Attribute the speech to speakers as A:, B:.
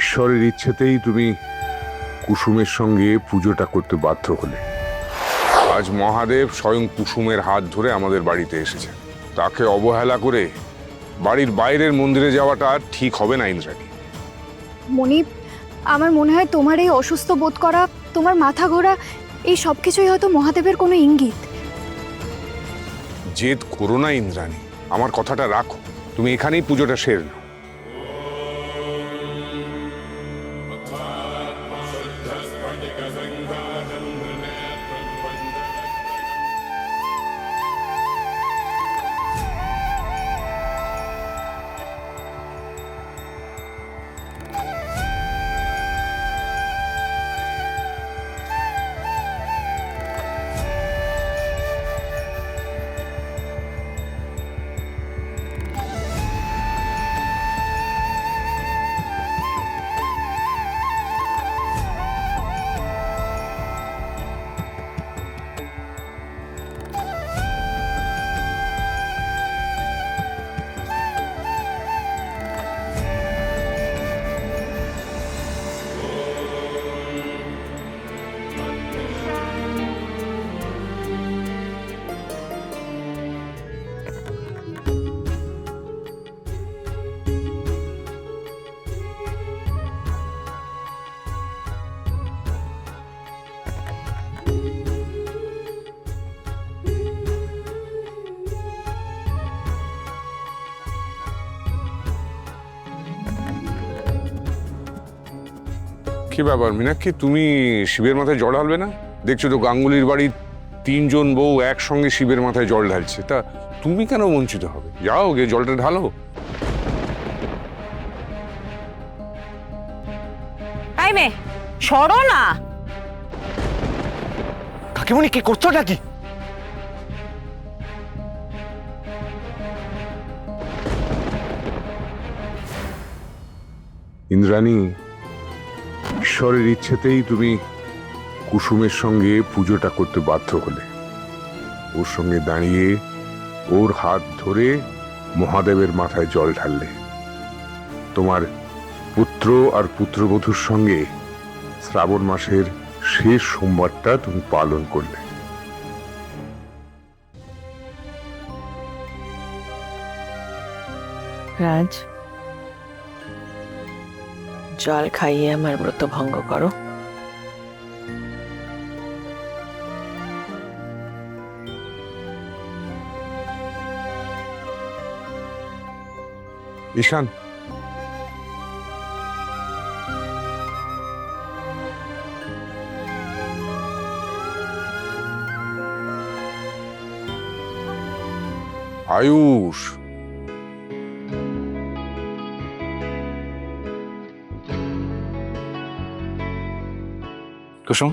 A: ঈশ্বরের ইচ্ছেতেই তুমি কুসুমের সঙ্গে পুজোটা করতে বাধ্য হলে। আজ মহাদেব স্বয়ং কুসুমের হাত ধরে আমাদের বাড়িতে এসেছে। তাকে অবহেলা করে বাড়ির বাইরের মন্দিরে যাওয়াটা ঠিক হবে না ইন্দ্রাণী।
B: মণি, আমার মনে হয় তোমার এই অসুস্থ বোধ করা, তোমার মাথা ঘোরা, এই সব কিছুই হয়তো মহাদেবের কোনো ইঙ্গিত।
A: জেদ করো না ইন্দ্রাণী, আমার কথাটা রাখো। তুমি এখানেই পুজোটা সেরে নাও। কি ব্যাপার মীনাক্ষী, তুমি শিবের মাথায় জল ঢালবে না? দেখছো তো গাঙ্গুলির বাড়ির 3 জন বউ একসঙ্গে শিবের মাথায় জল ঢালছে, তা তুমি কেন বঞ্চিত হবে? যাও গিয়ে জলটা ঢালো।
C: এই মেয়ে, সরো না।
D: কাকিমণি কি করছো নাকি?
A: ইন্দ্রাণী, ঈশ্বরের ইচ্ছেতেই তুমি কুসুমের সঙ্গে পুজোটা করতে বাধ্য হলে। ওর সঙ্গে দাঁড়িয়ে ওর হাত ধরে মহাদেবের মাথায় জল ঢাললে। তোমার পুত্র আর পুত্রবধূর সঙ্গে শ্রাবণ মাসের শেষ সোমবারটা তুমি পালন করলে।
C: রাজ, জল খাইয়ে আমার ব্রত ভঙ্গ করো।
A: ঈশান, আয়ুষ,
D: কুসুম,